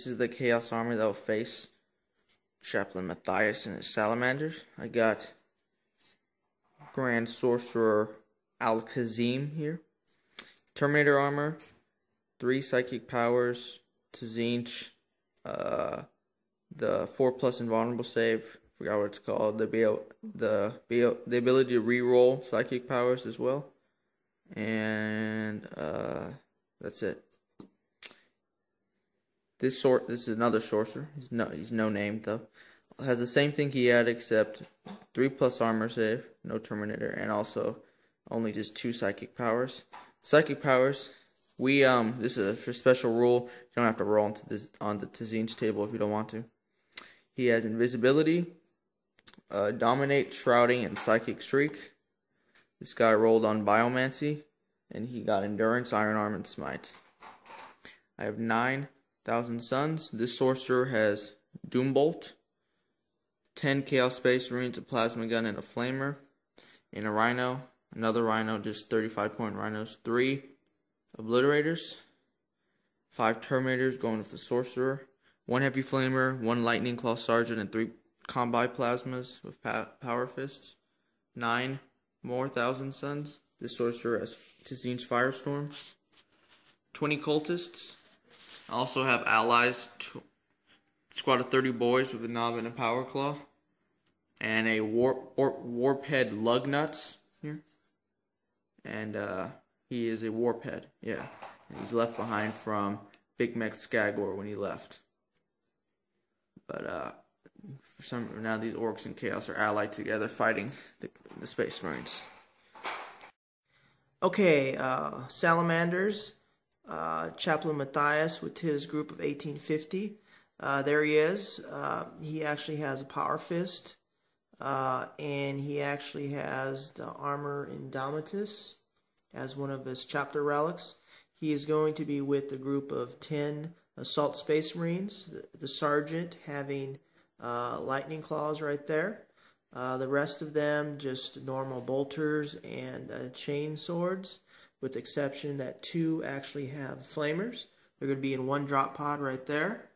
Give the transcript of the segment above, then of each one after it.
this is the Chaos Army that will face Chaplain Mathias and his Salamanders. I got Grand Sorcerer Alkaziem here. Terminator armor, 3 psychic powers, tzeentch, the 4+ invulnerable save. Forgot what it's called. The ability to reroll psychic powers as well, and that's it. This is another sorcerer. He's no named though. Has the same thing he had except 3+ armor save, no Terminator, and also only just 2 psychic powers. Psychic powers. This is a special rule. You don't have to roll on the tzeentch table if you don't want to. He has invisibility, dominate, shrouding, and psychic streak. This guy rolled on biomancy, and he got endurance, iron arm, and smite. I have 9,000 suns. This sorcerer has Doombolt, 10 Chaos Space Marines, a plasma gun, and a flamer, and a rhino. Another rhino, just 35-point rhinos. 3 obliterators, 5 terminators going with the sorcerer, 1 heavy flamer, 1 lightning claw sergeant, and 3 combi plasmas with power fists. 9 more thousand suns. This sorcerer has tzeentch firestorm. 20 cultists. I also have allies. Squad of 30 boys with a knob and a power claw, and a warphead lugnuts here. And he is a warphead, yeah. And he's left behind from Big Mek Skagor when he left. But for some now these orcs and chaos are allied together fighting the Space Marines. Okay, Salamanders. Chaplain Mathias with his group of 1850. There he is. He actually has a power fist, and he actually has the armor Indomitus as one of his chapter relics. He is going to be with a group of 10 assault space marines, the sergeant having lightning claws right there. The rest of them just normal bolters and chain swords, with the exception that 2 actually have flamers. They're going to be in 1 drop pod right there.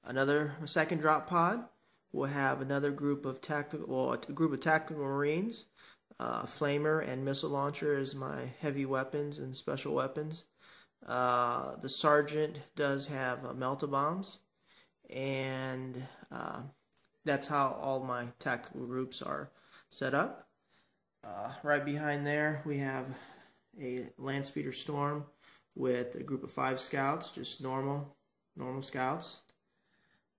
A second drop pod will have another group of tactical marines. Flamer and missile launcher is my heavy weapons and special weapons. The sergeant does have melta bombs, and that's how all my tactical groups are set up. Right behind there we have a land speeder storm with a group of 5 scouts, just normal scouts.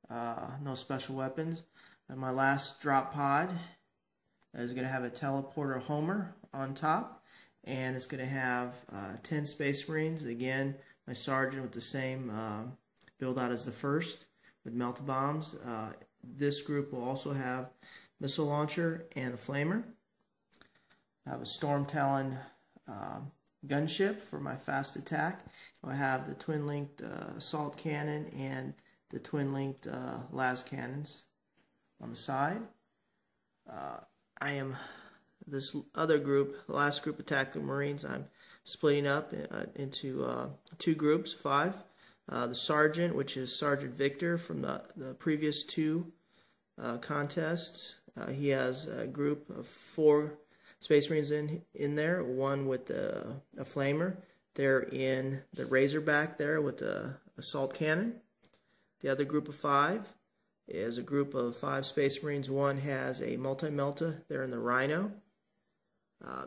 No special weapons. And my last drop pod is going to have a teleporter Homer on top, and it's going to have 10 Space Marines. Again, my sergeant with the same build out as the first with melta bombs. This group will also have missile launcher and a flamer. I have a Storm Talon gunship for my fast attack. I have the twin-linked assault cannon and the twin-linked las cannons on the side. I am this other group, the last group of tactical marines. I'm splitting up into 2 groups, 5. The sergeant, which is Sergeant Victor from the previous 2 contests. He has a group of 4 Space Marines in there. 1 with a flamer. They're in the Razorback there with the assault cannon. The other group of 5 is a group of 5 Space Marines. 1 has a multi-melta. They're in the Rhino.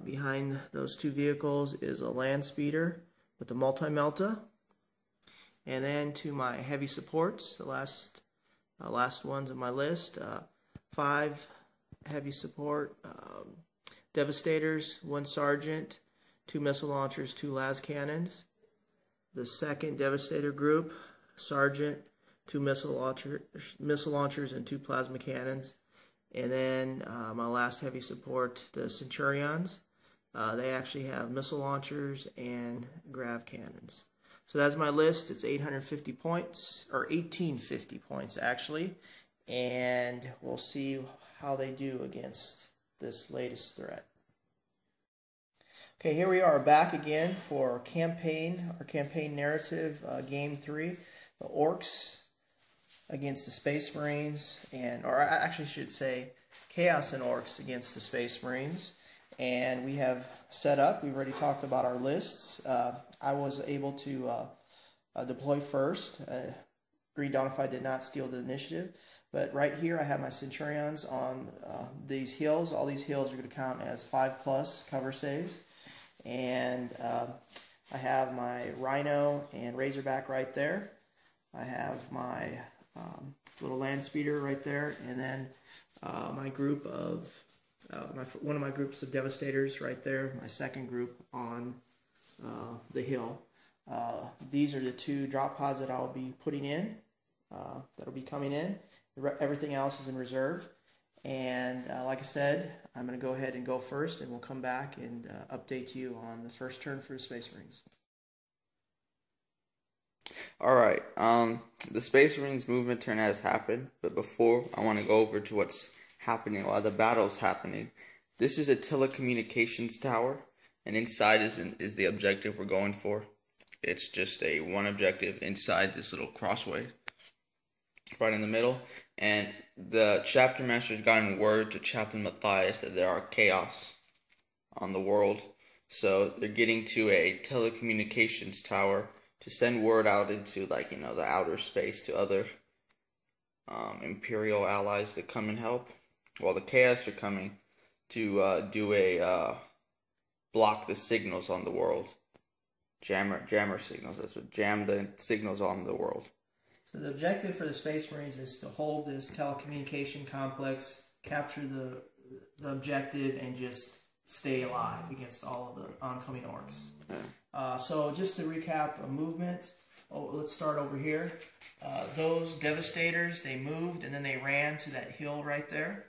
Behind those 2 vehicles is a land speeder with the multi-melta. And then to my heavy supports, the last ones on my list, 5 heavy support Devastators, 1 sergeant, 2 missile launchers, 2 las cannons. The second Devastator group, sergeant, 2 missile launchers, and 2 plasma cannons. And then my last heavy support, the Centurions. They actually have missile launchers and grav cannons. So that's my list. It's 850 points, or 1850 points actually. And we'll see how they do against this latest threat. Okay, here we are back again for our campaign narrative, game 3. the orcs against the Space Marines, or I actually should say Chaos and orcs against the Space Marines. And we have set up, we've already talked about our lists. I was able to deploy first. Greendawnify did not steal the initiative. But right here I have my Centurions on these hills. All these hills are going to count as 5+ cover saves. And I have my Rhino and Razorback right there. I have my little land speeder right there. And then my group of, one of my groups of Devastators right there. My second group on the hill. These are the 2 drop pods that I'll be putting in. That'll be coming in. Everything else is in reserve. And like I said, I'm going to go ahead and go first, and we'll come back and update you on the first turn for the Space Marines. Alright, the Space Marines movement turn has happened, but before, I want to go over to what's happening while the battle's happening. This is a telecommunications tower, and inside is the objective we're going for. It's just a one objective inside this little crossway right in the middle, and the chapter master's gotten word to Chaplain Mathias that there are chaos on the world, so they're getting to a telecommunications tower to send word out into, like, the outer space to other Imperial allies to come and help, while the chaos are coming to do a block the signals on the world. Jammer signals. That's what jam the signals on the world. So the objective for the Space Marines is to hold this telecommunication complex, capture the objective, and just stay alive against all of the oncoming orcs. Yeah. So just to recap a movement, let's start over here. Those Devastators, they moved and then they ran to that hill right there.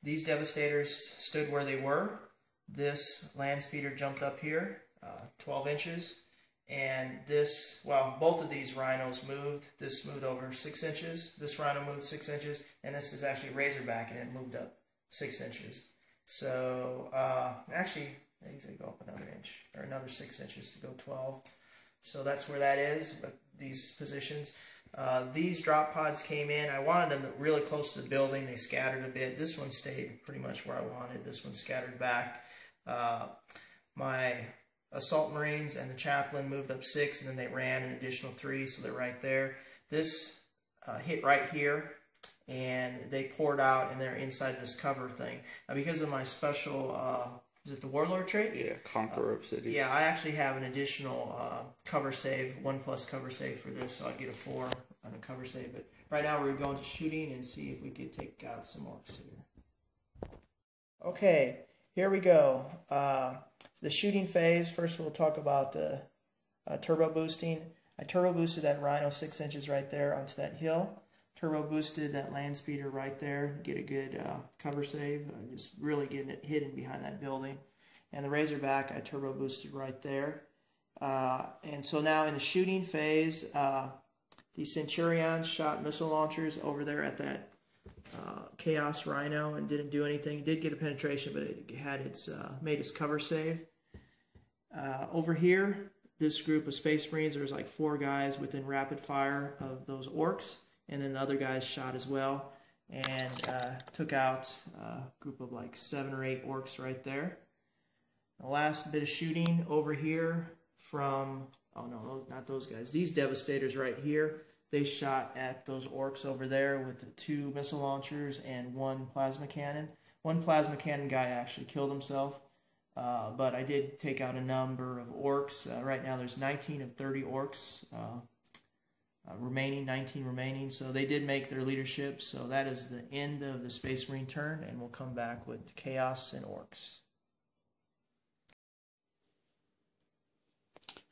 These Devastators stood where they were. This land speeder jumped up here, 12 inches. And this, well, both of these rhinos moved. This moved over 6 inches. This rhino moved 6 inches. And this is actually Razorback, and it moved up 6 inches. So, actually, I think they go up another inch, or another 6 inches to go 12. So that's where that is, these positions. These drop pods came in. I wanted them really close to the building. They scattered a bit. This one stayed pretty much where I wanted. This one scattered back. My Assault Marines and the Chaplain moved up 6, and then they ran an additional 3, so they're right there. This hit right here, and they poured out, and they're inside this cover thing. Now, because of my special, is it the Warlord trait? Yeah, Conqueror of Cities. Yeah, I actually have an additional cover save, 1+ cover save for this, so I get a 4 on a cover save. But right now we're going to shooting and see if we could take out some orcs here. Okay, here we go. The shooting phase, first we'll talk about the turbo boosting. I turbo boosted that Rhino 6 inches right there onto that hill. Turbo boosted that land speeder right there, get a good cover save, just really getting it hidden behind that building. And the Razorback I turbo boosted right there. And so now in the shooting phase, the Centurions shot missile launchers over there at that Chaos Rhino and didn't do anything. It did get a penetration, but it had its made its cover save. Over here, this group of Space Marines, there was like 4 guys within rapid fire of those orcs, and then the other guys shot as well, and took out a group of like 7 or 8 orcs right there. The last bit of shooting over here from, oh no, not those guys, these Devastators right here. They shot at those orcs over there with the 2 missile launchers and 1 plasma cannon. One plasma cannon guy actually killed himself, but I did take out a number of orcs. Right now there's 19 of 30 orcs remaining, 19 remaining. So they did make their leadership. So that is the end of the Space Marine turn, and we'll come back with Chaos and orcs.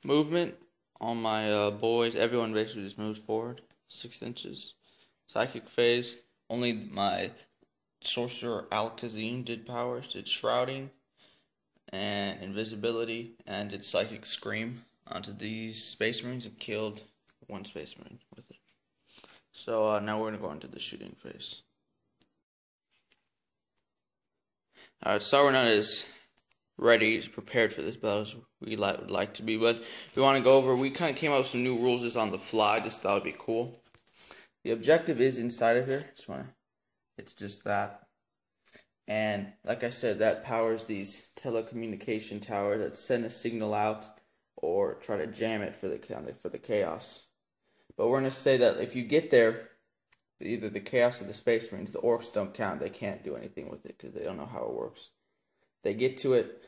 Movement. On my boys, everyone basically just moves forward 6 inches. Psychic phase, only my Sorcerer Alkaziem did powers, did shrouding and invisibility, and did psychic scream onto these Space Marines and killed 1 Space Marine with it. So now we're going to go into the shooting phase. Alright, starting out is ready, prepared for this battle as we would like to be. But we want to go over, we kind of came up with some new rules just on the fly, just thought it'd be cool. The objective is inside of here, it's just that. And like I said, that powers these telecommunication towers that send a signal out or try to jam it for the chaos. But we're going to say that if you get there, either the chaos or the space marines, the orcs don't count. They can't do anything with it because they don't know how it works. They get to it,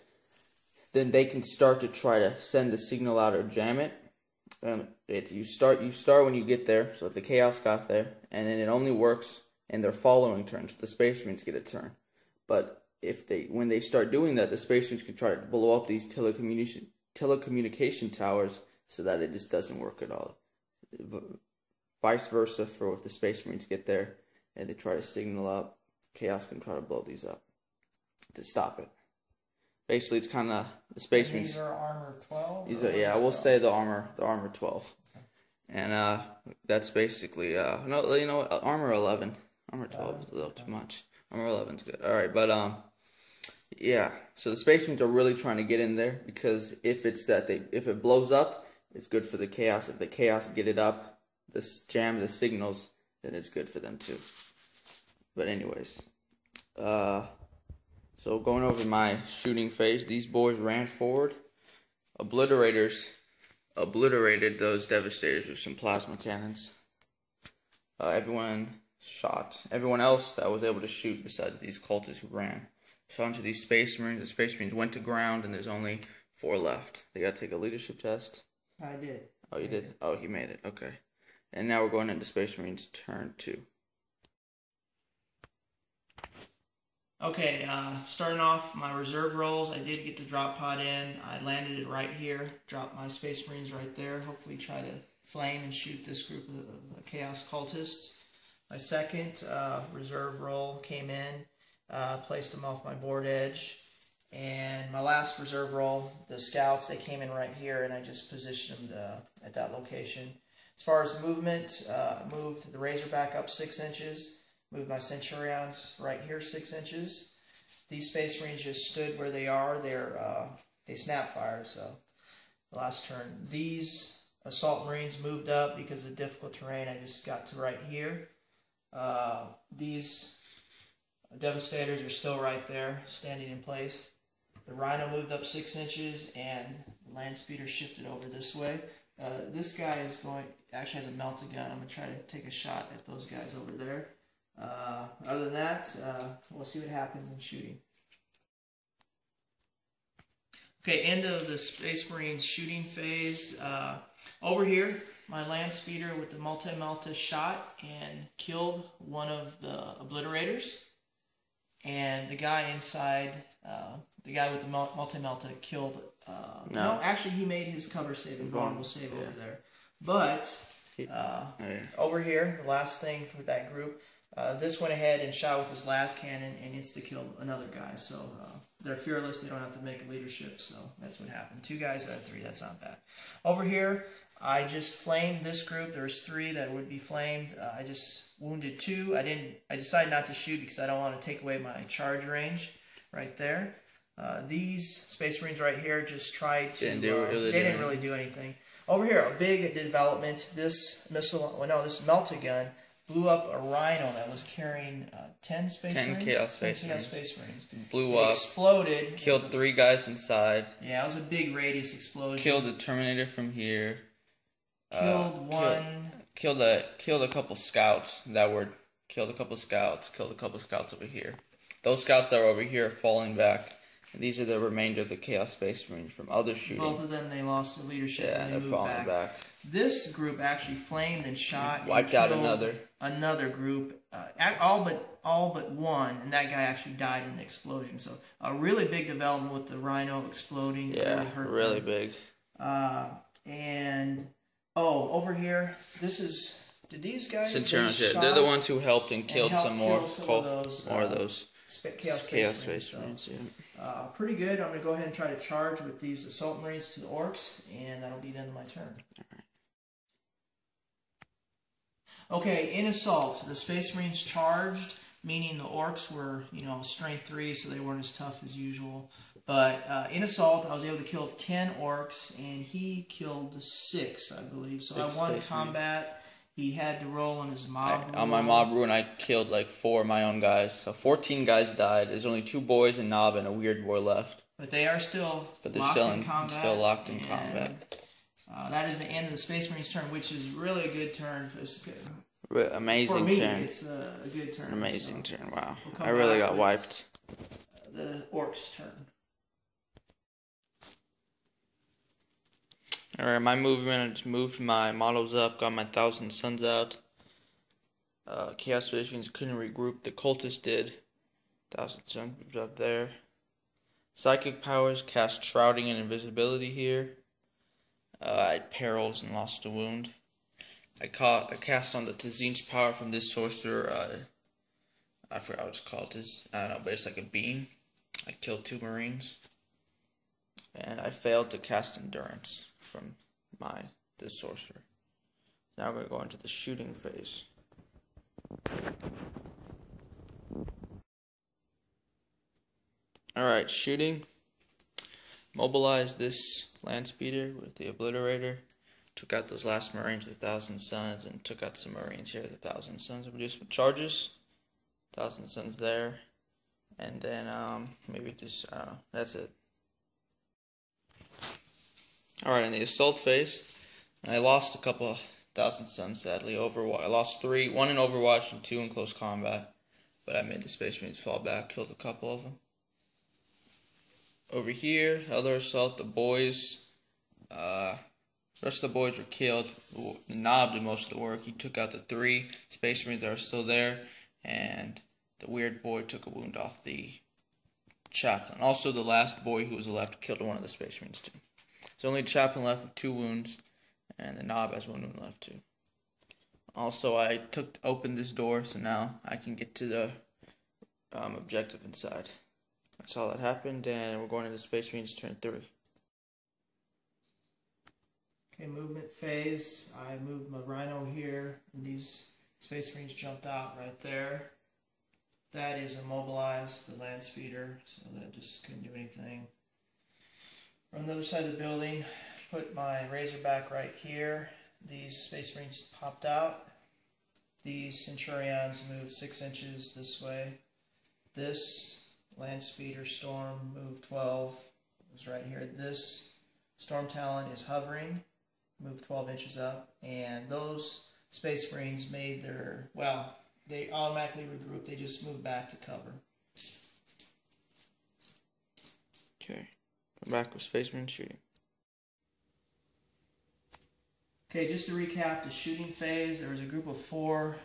then they can start to try to send the signal out or jam it. You start when you get there. So if the chaos got there, and then it only works in their following turn. So the space marines get a turn. But when they start doing that, the space marines can try to blow up these telecommunication towers so that it just doesn't work at all. Vice versa for if the space marines get there and they try to signal up, chaos can try to blow these up to stop it. Basically, it's kind of the space marines. These are armor 12. We'll say the armor 12, and that's basically no, you know what, armor 11, armor 12 is a little too much. Armor 11's good. All right, but yeah. So the space marines are really trying to get in there because if it blows up, it's good for the chaos. If the chaos get it up, jam the signals, then it's good for them too. But anyways, so going over my shooting phase, these boys ran forward. Obliterated those devastators with some plasma cannons. Everyone shot. Everyone else that was able to shoot besides these cultists who ran shot into these space marines. The space marines went to ground, and there's only 4 left. They got to take a leadership test. I did. Oh, you did? Oh, you made it. Okay. And now we're going into Space Marines turn 2. Okay, starting off my reserve rolls, I did get the drop pod in. I landed it right here, dropped my Space Marines right there. Hopefully try to flame and shoot this group of Chaos Cultists. My second reserve roll came in, placed them off my board edge. And my last reserve roll, the scouts, they came in right here, and I just positioned them at that location. As far as movement, moved the Razorback up 6 inches, moved my Centurions right here 6 inches. These Space Marines just stood where they are. They snap fire, so the last turn. These Assault Marines moved up because of difficult terrain. I just got to right here. These Devastators are still right there, standing in place. The Rhino moved up 6 inches, and the Land Speeder shifted over this way. This guy actually has a melted gun. I'm going to try to take a shot at those guys over there. Other than that, we'll see what happens in shooting. Okay, end of the Space Marines shooting phase. Over here, my Land Speeder with the multi-melta shot and killed one of the Obliterators. And the guy inside, the guy with the multi-melta killed... No, actually he made his cover save and Gronn will save over there. But over here, the last thing for that group, this went ahead and shot with his last cannon and insta-killed another guy. So they're fearless, they don't have to make a leadership, so that's what happened. 2 guys out of 3, that's not bad. Over here, I just flamed this group. There's 3 that would be flamed. I just wounded 2. I decided not to shoot because I don't want to take away my charge range right there. These Space Marines right here just tried to... they didn't really do anything. Over here, a big development. This this melta gun blew up a Rhino that was carrying 10 Space Marines. 10 Chaos Space Marines. Blew up. Exploded. Killed 3 guys inside. Yeah, it was a big radius explosion. Killed the Terminator from here. Killed one. Killed a couple scouts Killed a couple scouts over here. Those scouts that were over here are falling back. And these are the remainder of the Chaos Space Marines from other shooting. Both of them, they lost their leadership. Yeah, and they're falling back. This group actually flamed and shot wiped out another group. All but one, and that guy actually died in the explosion. So a really big development with the Rhino exploding. Yeah, really big. And over here, this is. Did these guys? Centurions. They're the ones who helped and killed some more of those. Chaos Space Marines, yeah. Pretty good. I'm going to go ahead and try to charge with these Assault Marines to the Orcs, and that'll be the end of my turn. Okay, in Assault, the Space Marines charged. meaning the orcs were, strength 3, so they weren't as tough as usual. But in assault, I was able to kill 10 orcs, and he killed 6, I believe. So I won combat. He had to roll on his mob rule. On my mob rule, I killed like 4 of my own guys. So 14 guys died. There's only 2 boys, a knob, and a weird boy left. But they are still locked in combat. Still locked in combat. That is the end of the Space Marine's turn, which is really a good turn. Amazing for me, turn. It's a good turn. Amazing turn. Wow. I really got wiped. The orcs' turn. Alright, my movement, I just moved my models up, got my 1,000 Suns out. Chaos Space Marines couldn't regroup. The cultists did. 1,000 Suns moved up there. Psychic powers cast Shrouding and Invisibility here. I had Perils and lost a wound. I cast on the tzeentch power from this sorcerer. I forgot what it's called. I don't know, but it's like a beam. I killed 2 Marines. And I failed to cast Endurance from this sorcerer. Now we're going to go into the shooting phase. Alright, shooting. Mobilize this land speeder with the obliterator. Took out those last Marines with 1,000 Suns, and took out some Marines here with 1,000 Suns. Reduced with charges. 1,000 Suns there. And then maybe just, I don't know, that's it. Alright, in the assault phase, I lost a couple 1,000 Suns, sadly. I lost 3, 1 in Overwatch and 2 in close combat. But I made the Space Marines fall back, killed a couple of them. Over here, other assault, the boys, the rest of the boys were killed. The Knob did most of the work. He took out the 3 Space Marines that are still there, and the weird boy took a wound off the Chaplain. Also, the last boy who was left killed one of the Space Marines too. So only Chaplain left with 2 wounds, and the Knob has 1 wound left too. Also, I opened this door, so now I can get to the objective inside. That's all that happened, and we're going into Space Marines turn 3. Okay, movement phase. I moved my Rhino here, and these Space Marines jumped out right there. That is immobilized, the land speeder, so that just couldn't do anything. On the other side of the building, put my Razorback right here. These Space Marines popped out. These Centurions moved 6 inches this way. This land speeder Storm moved 12. It was right here. This Storm Talon is hovering, moved 12 inches up, and those Space Marines made their, well, they automatically regroup. They just moved back to cover. Okay, come back with Space Marine shooting. Okay, just to recap the shooting phase, there was a group of 4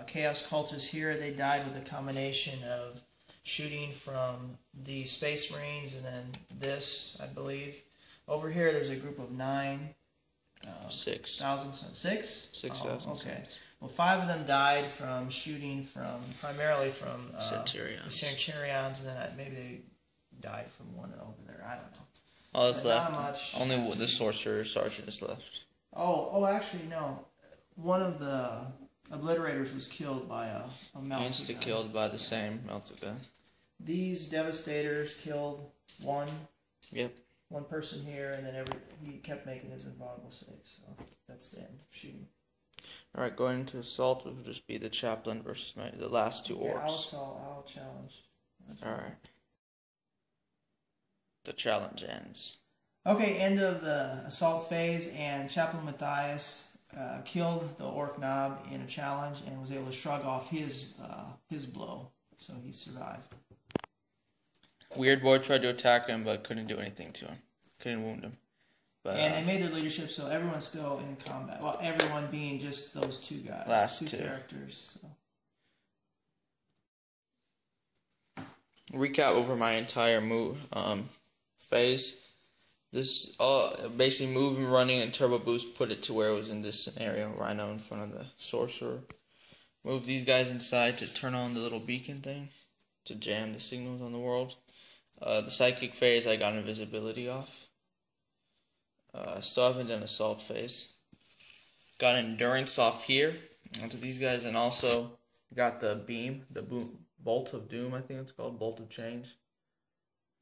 Chaos Cultists here. They died with a combination of shooting from the Space Marines and then this, I believe. Over here, there's a group of 9. 6,000 Suns. 6? 6,000. Okay. Well, 5 of them died from shooting primarily from Centurions, and then maybe they died from one over there. I don't know. All that's left. Not much. Only the Sorcerer Sergeant is left. Oh, actually, no. One of the Obliterators was killed by a melter. Insta-killed by the same melter gun. These Devastators killed 1. Yep. 1 person here, and then he kept making his invulnerable saves. So that's the end of shooting. Alright, going into assault will just be the Chaplain versus the last 2 orcs. I'll challenge. Alright. The challenge ends. Okay, end of the assault phase, and Chaplain Mathias killed the Orc Knob in a challenge and was able to shrug off his blow, so he survived. Weird boy tried to attack him, but couldn't do anything to him. Couldn't wound him. But, and they made their leadership, so everyone's still in combat. Well, everyone being just those 2 guys. Last 2 characters. So. Recap over my entire phase. This basically moving, running, and turbo boost put it to where it was in this scenario. Rhino in front of the Sorcerer. Move these guys inside to turn on the little beacon thing to jam the signals on the world. The psychic phase, I got invisibility off. Still haven't done assault phase. Got endurance off here onto these guys, and also got the beam, the Bolt of Doom, I think it's called, Bolt of Change.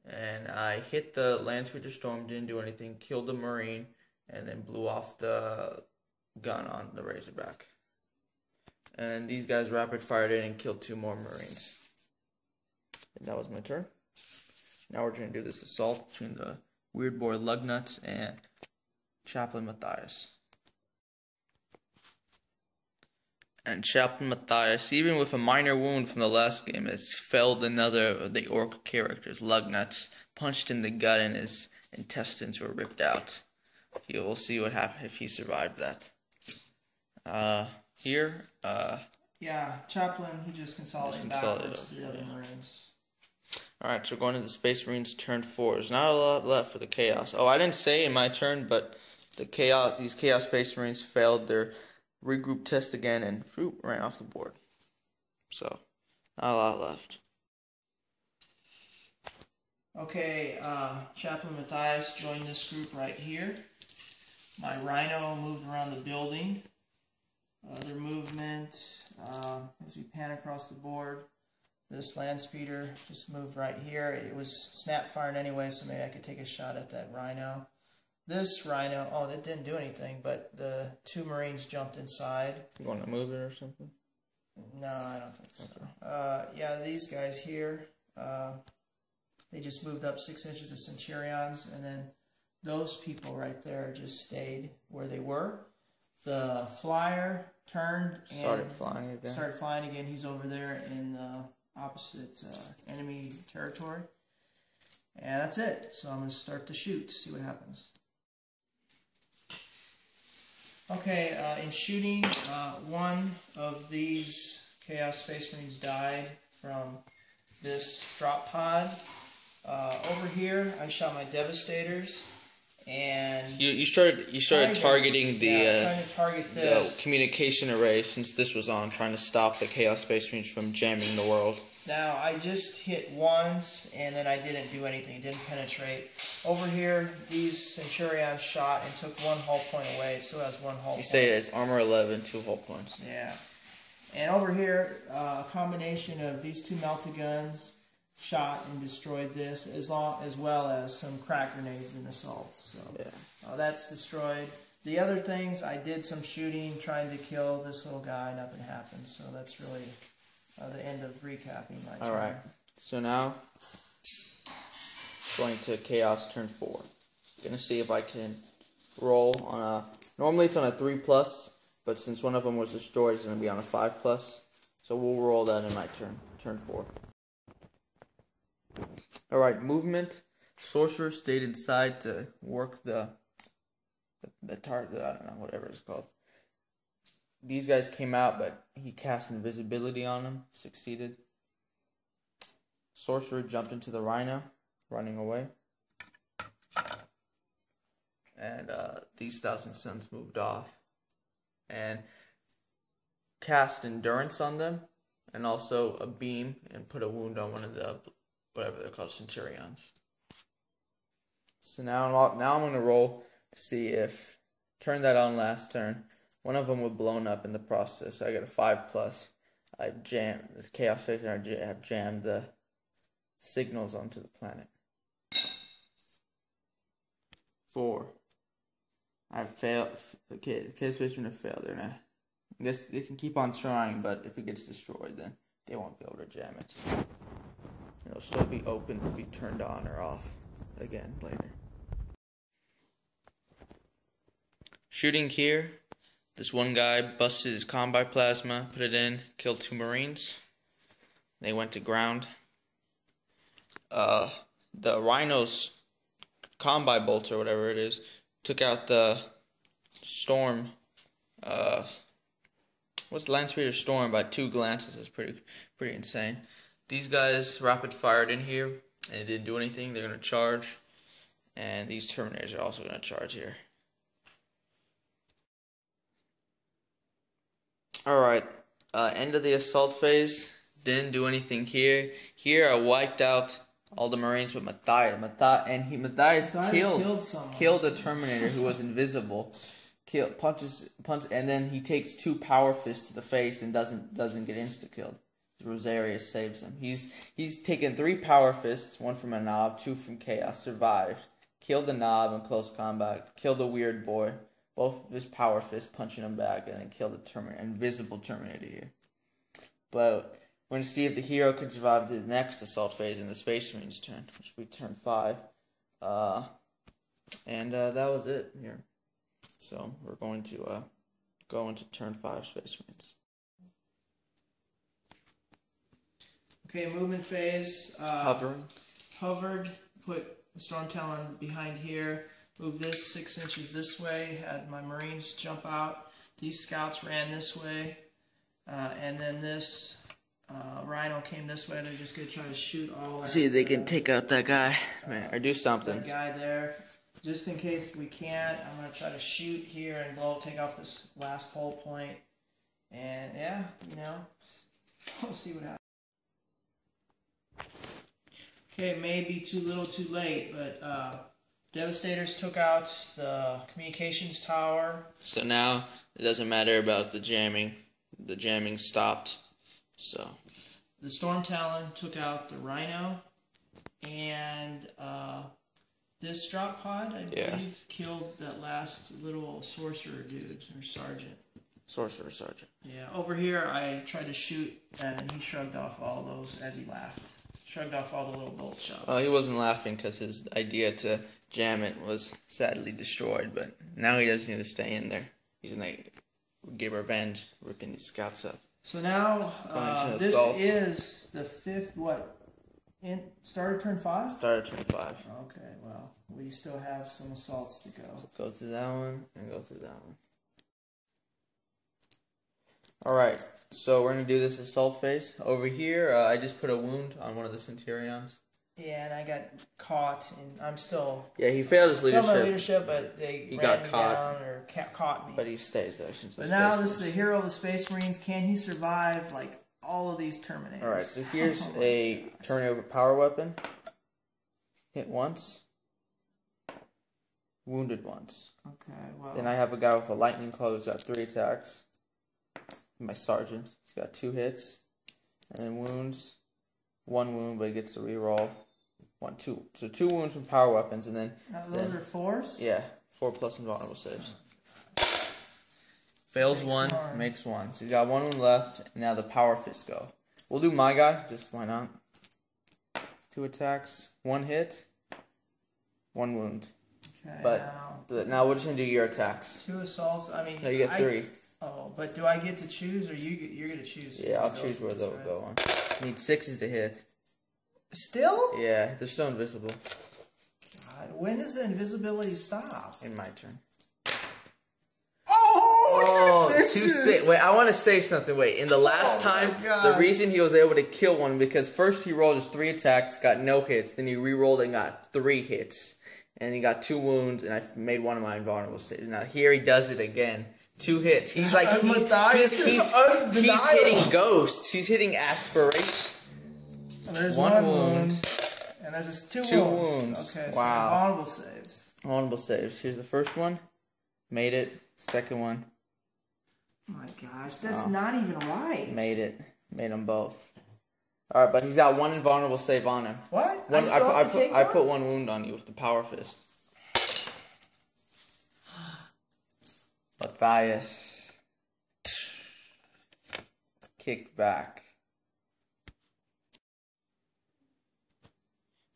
And I hit the Landspeeder Storm, didn't do anything, killed the Marine, and then blew off the gun on the Razorback. And these guys rapid fired in and killed 2 more Marines. And that was my turn. Now we're going to do this assault between the Weird Boy Lugnuts and Chaplain Mathias. And Chaplain Mathias, even with a minor wound from the last game, has felled another of the orc characters, Lugnuts, punched in the gut and his intestines were ripped out. We'll see what happens if he survived that. Yeah, Chaplain, he just consolidated backwards to the other Marines. Alright, so we're going to the Space Marines turn 4. There's not a lot left for the Chaos. Oh, I didn't say in my turn, but these Chaos Space Marines failed their regroup test again and ran off the board. So, not a lot left. Okay, Chaplain Mathias joined this group right here. My Rhino moved around the building. Other movement, as we pan across the board, this Landspeeder just moved right here. It was snap firing anyway, so maybe I could take a shot at that Rhino. This Rhino, oh, that didn't do anything, but the 2 Marines jumped inside. You want to move it or something? No, I don't think so. Yeah, these guys here, they just moved up 6 inches of Centurions, and then those people right there just stayed where they were. The Flyer turned and started flying again. He's over there in the opposite enemy territory. And that's it. So I'm going to start to shoot, see what happens. Okay, in shooting, one of these Chaos Space Marines died from this drop pod. Over here, I shot my Devastators, and you started targeting trying to target this. The communication array since this was on, trying to stop the Chaos Space Marines from jamming the world. Now, I just hit once, and then I didn't do anything. It didn't penetrate. Over here, these Centurions shot and took 1 hull point away. It still has 1 hull point. You say it's armor 11, 2 hull points. Yeah. And over here, a combination of these 2 melta-guns shot and destroyed this, as well as some crack grenades and assaults. So yeah. That's destroyed. The other things, I did some shooting, trying to kill this little guy. Nothing happened. So that's really the end of recapping my turn. Alright, so now, going to Chaos turn 4. Gonna see if I can roll on a, normally it's on a 3+, but since one of them was destroyed, it's gonna be on a 5+. So we'll roll that in my turn 4. Alright, movement. Sorcerer stayed inside to work the target, I don't know, whatever it's called. These guys came out, but he cast invisibility on them, succeeded. Sorcerer jumped into the Rhino, running away. And these Thousand Suns moved off. And cast Endurance on them, and also a beam, and put a wound on one of the, whatever they're called, Centurions. So now I'm going to roll to see if, turn that on last turn. One of them was blown up in the process, so I got a 5+. I jammed, the Chaos Space and I have jammed the signals onto the planet. 4. I failed. Okay, the Chaos Space have failed there now. I guess they can keep on trying, but if it gets destroyed, then they won't be able to jam it. It'll still be open to be turned on or off again later. Shooting here. This one guy busted his combi plasma, put it in, killed 2 Marines. They went to ground. The Rhino's combi bolt or whatever it is took out the storm. What's Landspeeder Storm by 2 glances? It's pretty insane. These guys rapid fired in here and it didn't do anything. They're gonna charge, and these Terminators are also gonna charge here. Alright, end of the assault phase. Didn't do anything here. Here I wiped out all the Marines with Mathias. Mathias killed the Terminator who was invisible. Punches, and then he takes 2 power fists to the face and doesn't get insta killed. Rosarius saves him. He's taken 3 power fists, 1 from a knob, 2 from chaos, survived, killed the knob in close combat, killed the weird boy, both of his power fists punching him back, and then killed the invisible Terminator here. But we're going to see if the hero can survive the next assault phase in the Space Marine's turn, which will be turn 5. And that was it here. So we're going to go into turn 5 Space Marines. Okay, movement phase. Hovered, put Storm Talon behind here, moved this 6 inches this way, had my Marines jump out. These scouts ran this way, and then this Rhino came this way. They're just going to try to shoot all that. See if they can take out that guy, man, or do something. That guy there. Just in case we can't, I'm going to try to shoot here and take off this last hull point. And yeah, we'll see what happens. Okay, it may be too little too late, but Devastators took out the communications tower. So now it doesn't matter about the jamming. The jamming stopped. So the Storm Talon took out the Rhino, and this drop pod, I believe, killed that last little sorcerer dude, or sergeant. Sorcerer sergeant. Yeah, over here I tried to shoot, and he shrugged off all those as he laughed. Shrugged off all the little bolt shots. Well, he wasn't laughing because his idea to jam it was sadly destroyed, but now he doesn't need to stay in there. He's going to get revenge, ripping these scouts up. So now, this is the 5th, started turn 5? Started turn 5. Okay, well, we still have some assaults to go. So go through that one, and go through that one. Alright, so we're going to do this assault phase. Over here, I just put a wound on one of the Centurions. Yeah, and I got caught, and I'm still... Yeah, he failed his leadership. Failed my leadership, but he got caught. Down or caught me. But he stays there since But now this is the hero of the Space Marines. Can he survive, like, all of these Terminators? Alright, so here's a Terminator power weapon. Hit once. Wounded once. Okay, well... Then I have a guy with a lightning claw who's got 3 attacks. My sergeant, he's got 2 hits. And then wounds. 1 wound, but he gets to reroll. 2. So 2 wounds from power weapons, and then... those are 4s? Yeah, 4+ invulnerable saves. Fails one, makes 1. So he's got 1 wound left, and now the power fists go. We'll do my guy, just why not? 2 attacks, 1 hit, 1 wound. Okay, but now we're just going to do your attacks. 2 assaults, I mean... No, you get 3. Oh, but do I get to choose, or you're going to choose? Yeah, I'll choose where they'll go on. You need 6s to hit. Still? Yeah, they're still invisible. God, when does the invisibility stop? In my turn. Oh, 2 6. Wait, I want to say something. Wait, in the last time, the reason he was able to kill one because first he rolled his 3 attacks, got no hits. Then he re-rolled and got 3 hits, and he got 2 wounds, and I made one of my invulnerable saves. Now here he does it again. 2 hits. He's like he's hitting ghosts. He's hitting aspiration. And there's 1 wound. And there's 2 wounds. Okay, wow. So vulnerable saves. Vulnerable saves. Here's the first one. Made it. Second one. Oh my gosh, that's not even right. Made it. Made them both. Alright, but he's got 1 invulnerable save on him. What? I put 1 wound on you with the power fist. Mathias. Kicked back.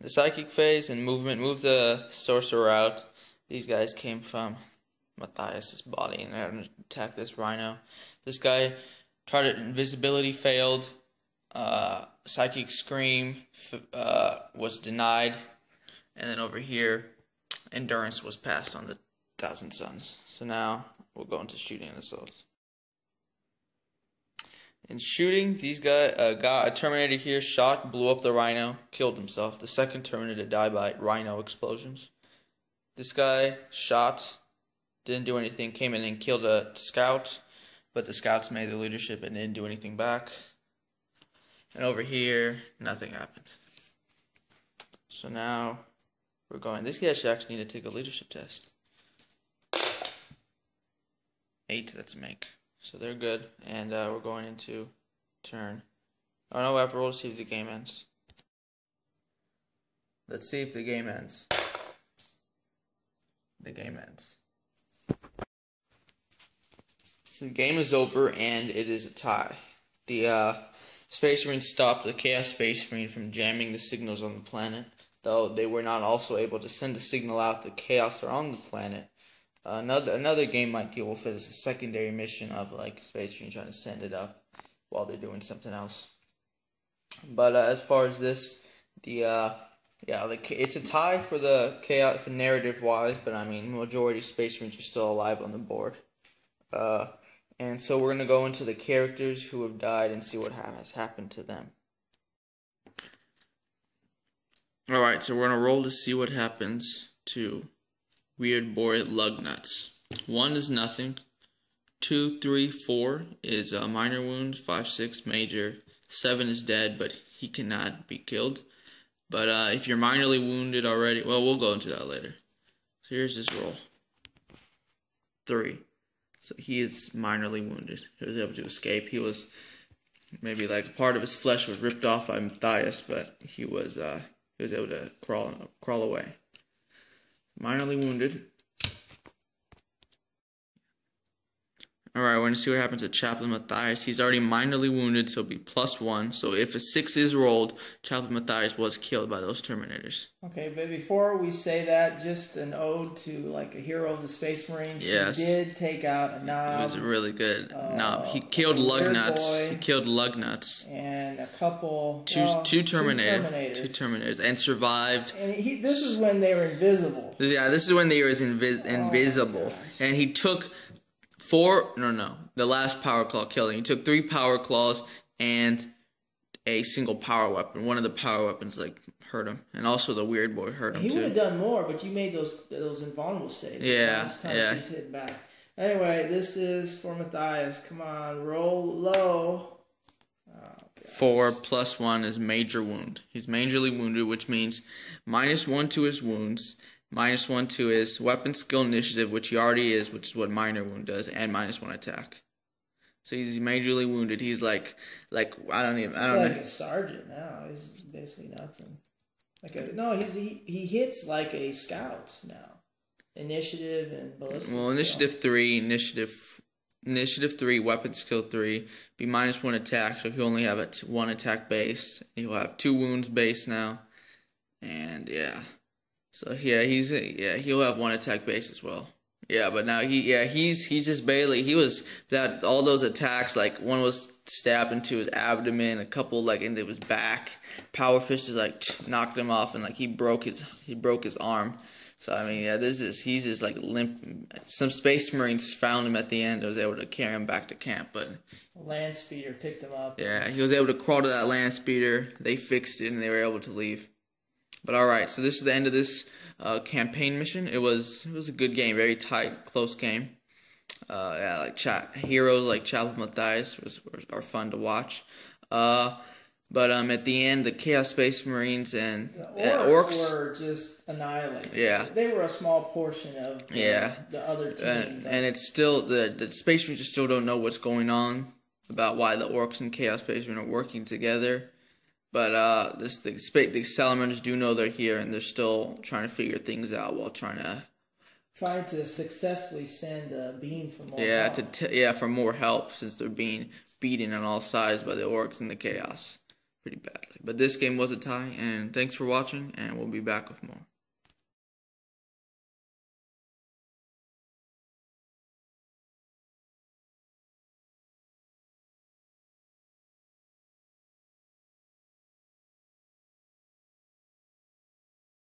The psychic phase and movement. Move the sorcerer out. These guys came from Mathias' body and had to attack this rhino. This guy tried it. Invisibility failed. Psychic scream was denied. And then over here, endurance was passed on the 1,000 Suns. So now we'll go into shooting and assault. In shooting, these guys got a Terminator here, shot, blew up the rhino, killed himself. The second Terminator died by rhino explosions. This guy shot, didn't do anything, came in and killed a scout, but the scouts made the leadership and didn't do anything back. And over here, nothing happened. So now we're going. This guy should actually need to take a leadership test. 8, that's a make. So they're good, and we're going into turn Oh no, we have to roll to see if the game ends. Let's see if the game ends. The game ends. So the game is over and it is a tie. The Space Marines stopped the Chaos Space Marine from jamming the signals on the planet, though they were not also able to send a signal out that chaos are on the planet. Another game might deal with it as a secondary mission of like Space Marine trying to send it up while they're doing something else. But as far as this, it's a tie for the chaos for narrative wise, but I mean majority Space Marines are still alive on the board. And so we're gonna go into the characters who have died and see what has happened to them. All right, so we're gonna roll to see what happens to Weird Boy Lugnuts. 1 is nothing. 2, 3, 4 is a minor wound. 5, 6 major. 7 is dead, but he cannot be killed. But if you're minorly wounded already, well, we'll go into that later. So here's his roll. 3. So he is minorly wounded. He was able to escape. He was maybe like a part of his flesh was ripped off by Mathias, but he was able to crawl away. Minorly wounded. Alright, we're going to see what happens to Chaplain Mathias. He's already minorly wounded, so it'll be +1. So if a 6 is rolled, Chaplain Mathias was killed by those Terminators. Okay, but before we say that, just an ode to like a hero of the Space Marines. Yes. He did take out a knob. It was a really good knob. He killed Lugnuts. He killed Lugnuts. And a couple... Two Terminators. And survived. And this is when they were invisible. Yeah, this is when they were invisible. And he took... the last power claw killed him. He took 3 power claws and a single power weapon. One of the power weapons like hurt him, and also the Weird Boy hurt him too. He would have done more, but you made those invulnerable saves. Yeah, He's hitting back. Anyway, this is for Mathias. Come on, roll low. Oh, 4 + 1 is major wound. He's majorly wounded, which means -1 to his wounds. -1 to his weapon skill initiative, which he already is, which is what minor wound does, and -1 attack. So he's majorly wounded. He's like I don't know. A sergeant now. He's basically nothing. He hits like a scout now. Initiative and ballistic. Well, initiative 3, initiative 3, weapon skill 3, be -1 attack. So he'll only have a 1 attack base. He'll have 2 wounds base now, and yeah. So yeah, he'll have 1 attack base as well. Yeah, but now he's just barely, he was that all those attacks, like one was stabbed into his abdomen, a couple like into his back. Power Fist is like knocked him off, and like he broke his arm. So I mean, yeah, he's just like limp. Some Space Marines found him at the end. I was able to carry him back to camp, but a land speeder picked him up. Yeah, he was able to crawl to that land speeder. They fixed it, and they were able to leave. But alright, so this is the end of this campaign mission. It was a good game, very tight, close game. Heroes like Chaplain Mathias are fun to watch. But at the end, the Chaos Space Marines and orcs were just annihilated. Yeah, they were a small portion of the other team. And it's still the Space Marines still don't know what's going on about why the orcs and Chaos Space Marines are working together. But the Salamanders do know they're here, and they're still trying to figure things out while trying to successfully send a beam for more help. For more help, since they're being beaten on all sides by the orcs and the chaos pretty badly. But this game was a tie, and thanks for watching, and we'll be back with more.